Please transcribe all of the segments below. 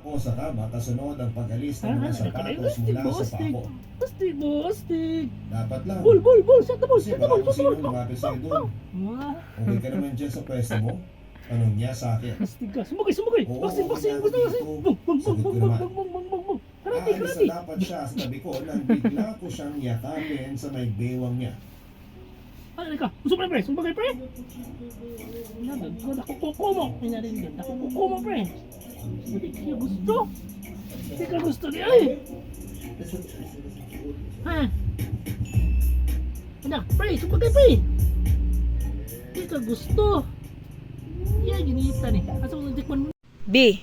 o sa kama kasunod ang pag-alis ng mga sapatos mula sa pako. Astig. Dapat lang. Bul. Shut the ball. Kasi baka kung sino lumapit sa'yo doon. Okay ka naman dyan sa pwesto mo? Tanong niya sa akin. Astig ka. Sumugay. Oo, Boxing. sagot ko naman. Aalis na dapat siya sa tabi ko nang bigla ko siyang yakapin sa may bewang niya. Ano ka? Sumugay pre. Nakukuko mo. May narinig. Nakukuko mo pre. Hindi ka gusto niya eh. Ha? Anak, pre, sumagay pre. Hindi ka gusto. Yan, ginita ni. Asa mo tikman mo? B.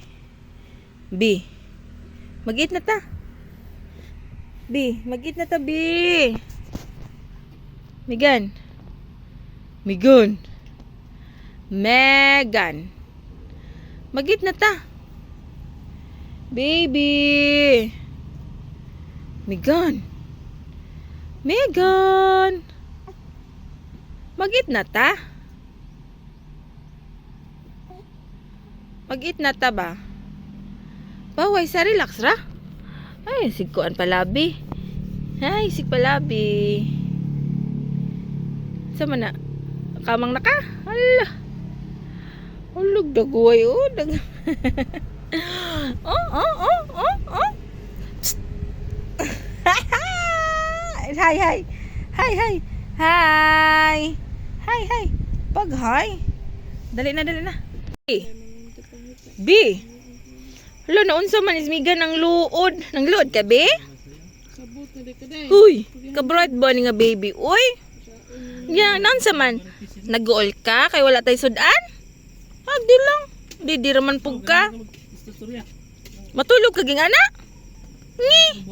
Mag-eat na ta. B. Mag-eat na ta, B. Megan. Mag-eat na ta. Baby. Megan. Mag-eat na ta. Mag-eat na ta ba? Baway sa relax ra. Ay, sigkuan palabi. Sama na. Kamang naka. Hala. Ulog dagoy oh. Oh. Psst. Hi. Pag hi. Dali na. B. Hala, naunsa man is miga ng luod. Nang luod ka, be? Sabot na di ka day. Huy, ka-bright ba ni nga baby? Uy. Ya, naunsa man. Nag-uol ka? Kay wala tay sudan? Di lang. Di raman pug ka. Matulog ka ging ana? Ni.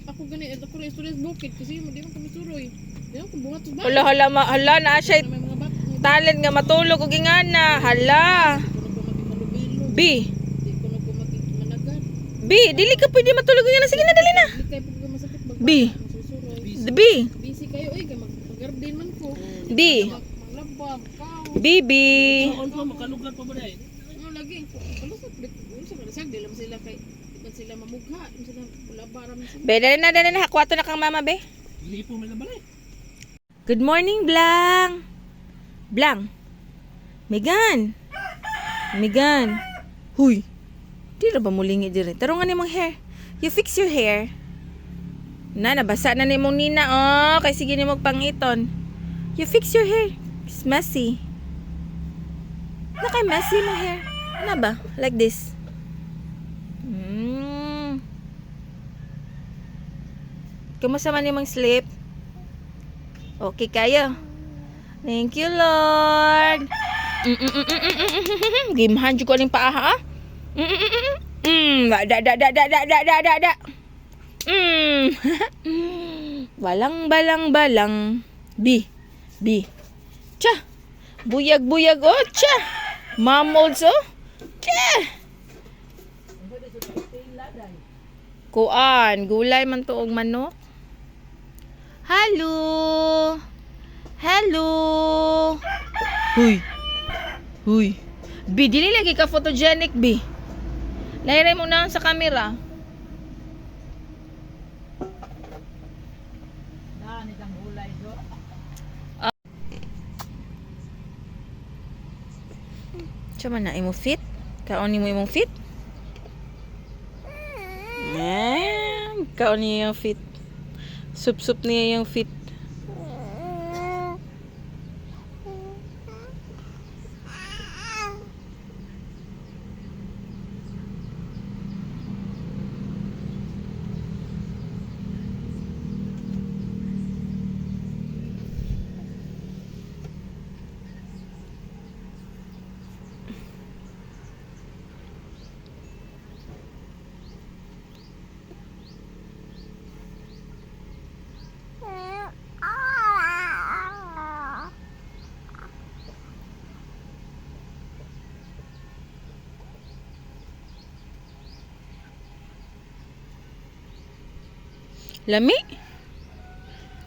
Ako gani, ako rin istorya sa bukid kasi di man kami suroy. Di man kung bunga to ba? Hala na siya May mga bat. talent nga matulog og ging ana. Hala. B. Di ko nagkumating managan. B, dili ka pwede matulog nga na. Sige na, dali na. Di kayo pag masakit B. masusuroy. B. Busy kayo kay mag-garden man ko. B. Maglabab, kao. BB. On pa, makalugar pa ba dahil? Ano lagi? Kalusot. Unsa man sag dili man sila kay di man sila mamugha, di man sila ulabara man sila. Be, dali na. Hakwato na kang mama, be. Hindi po may labalay. Good morning, Blang. Megan. Huy. Di ra ba mulingi dire? Tarungan ni mong hair. You fix your hair. Nabasa na ni mong nina. Oh, kay sige ni mong pangiton. You fix your hair. It's messy. Nakay messy mo hair. Ano ba? Like this. Kumusta man ni mong sleep? Okay kayo. Thank you, Lord. Gimahan juga ning paa ha. Da. Balang. B. Cha. Buyag oh, cha. Mom also. Cha. Kuan, gulay man tuog manok. Hello. Huy. B, dili lagi ka photogenic, B. Lairay mo na sa camera. Chama na imo fit? Kaon mo imong fit? Kaon niya yung fit. Sup niya yung fit.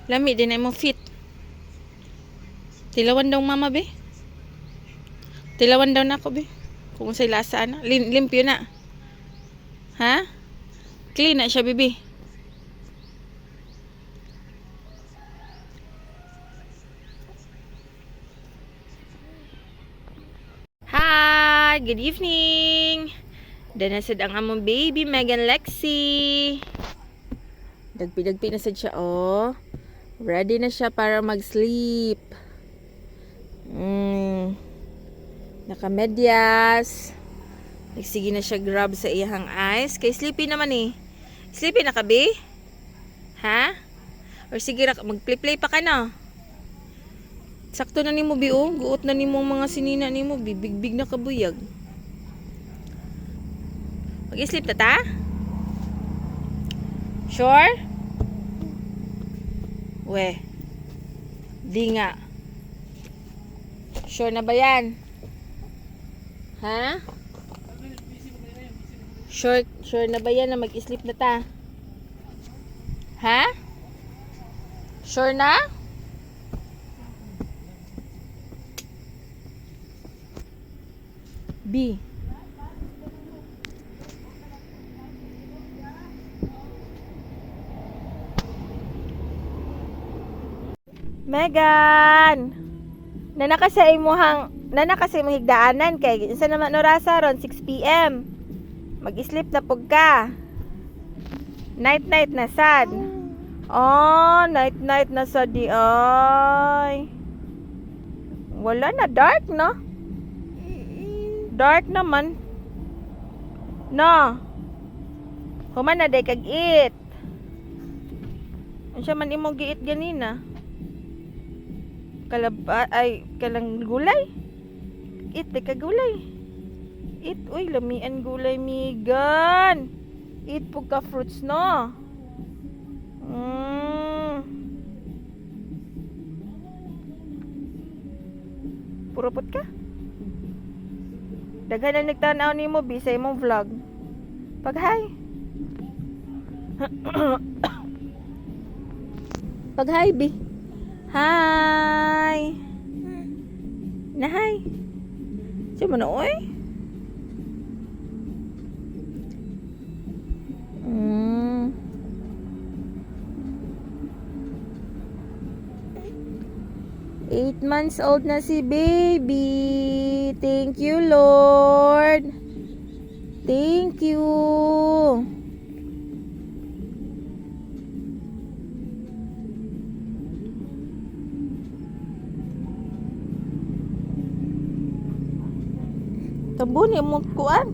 Lami din ay mo fit. Tilawan daw mama be. Tilawan daw na ako be. Kung sa'y lasaan. Limpyo na. Ha? Clean na siya, bibi. Hi! Good evening! Danasad ang among baby, Megan Lexi. Dagpi-dagpi na sad siya, oh. Ready na siya para mag-sleep. Naka-medyas. Nagsige na siya grab sa iyang eyes. Kay sleepy naman eh. Sleepy na ka, be? Ha? Or sige, mag-play-play pa ka na. Sakto na ni mo, bi, oh. Guot na ni mo mga sinina ni mo, bi. Big-big na kabuyag. Mag-sleep na ta? Sure? We. Di nga. Sure na ba yan? Ha? Sure na ba yan na mag-sleep na ta? Ha? Sure na? B. Megan! Nanaka sa imong higdaanan kay unsa naman orasa ron 6 PM. Mag-sleep na pug ka. Night na sad. Oh, night na sad di ay. Wala na, dark no? Dark naman. No. Human na day kag eat. Unsa man imong giit ganina? Kalang gulay. Eat day kag gulay. Eat, uy, lamian gulay, Megan. Eat pug ka fruits no. Purupot ka? Daghan na nagtanaw nimo bi sa imong vlog. Pag hi. Pag hi bi. Hi. Na hi. Siya mo na oy. 8 months old na si baby. Thank you, Lord. Thank you. Tambun yung mong kuan.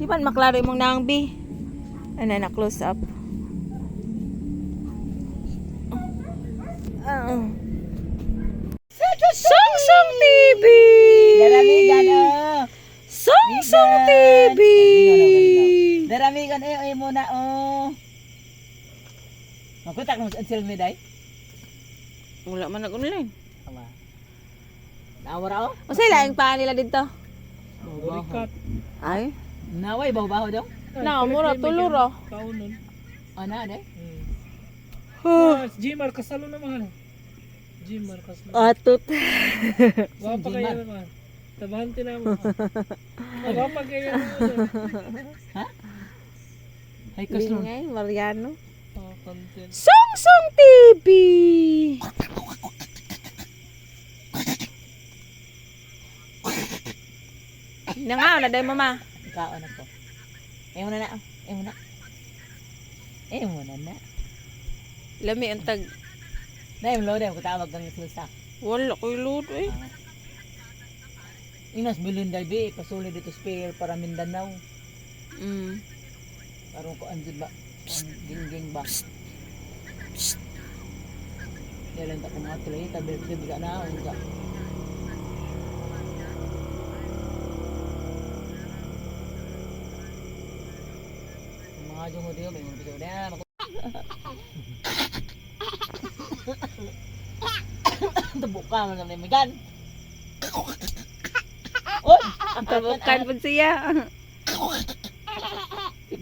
Di ba maklaro mong nang bi? Ano na close up. Song TV. Daramigan oh. Song TV. Daramigan ay muna oh. Makutak mo sa me day. Wala man nag-online. Ama. Nawara oh. Usay laing pa nila dito. Borikat. Ay. Naway baho-baho daw. Na mura tulo ra. Kaunon. Ana day. Gmar kasalo na mahal. Gmar kasalo. Atot. Wapa kaya naman. Tabahante na mo. Wapa kaya naman. Ha? Ay kaslo. Bingay Mariano. Oh, content. Song TV. Nangaw na day mama. Kaon ako. Emo na. Lami ang tag. Dai mo lode ko tawag kang sulsa. Wala ko'y load eh. Inas bilin dai bi pasulod dito spare para Mindanao. Karon ko anjud ba? Ging ba? Dalan ta mga tuloy tabi biga na unsa. Mga jungo dio may mga episode na. Tabuka man sa Megan. Oh, ang Tabukan po siya.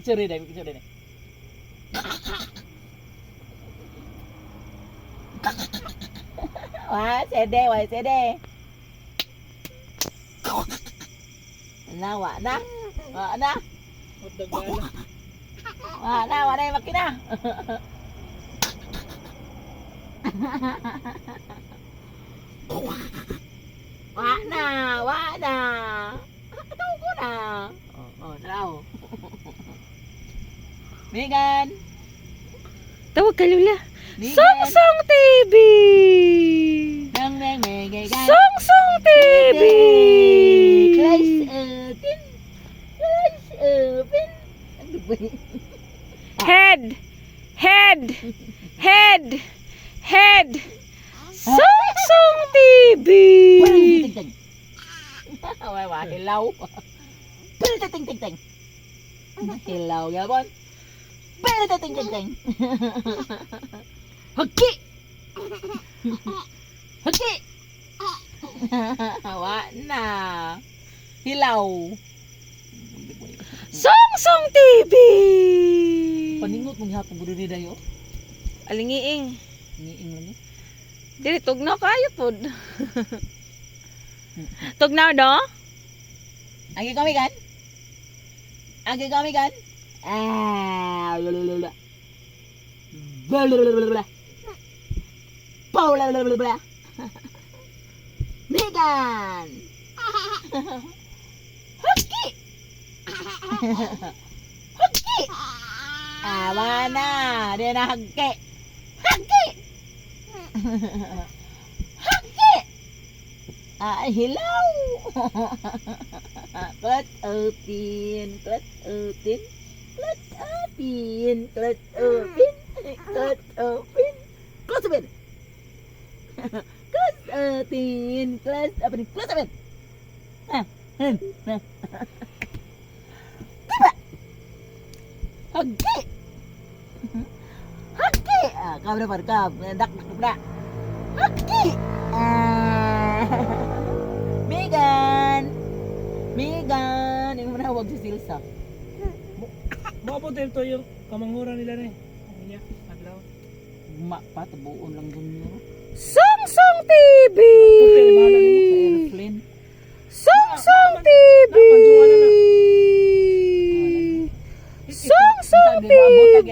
picture dai. YCD. Wa na. Huwag dagala. Wa na yung makina. Wa na. Ito ko na. Taraw. Megan. Tawag ka, Lula. Song TV. Megan. Song TV. Class open. Head. Song TV. Hilaw. Ting. Hilaw, gabon. Ting. Hagi. Wa na. Hilaw. Song TV. Paningot mong hapon gudo ni dayo. Alingiing. Ngiing lang ni. Dili tugnaw kayo pod. Tugnaw do? Agi kami kan? Blablabla. Blablabla. Megan. Hagi. Awana, dia na hagi. Hilaw. Klat upin. Close a bit. Hagi. Kau dapat kau dak. Hagi. Megan, yung manawag si Silsa. Maabot ito yung kamanghuran nila na eh. Iya, adlaw. Pa, tabuon lang dun yun. Song TV! Bahala nimo Sa airplane. Song TV! Panjuan na na. Song TV!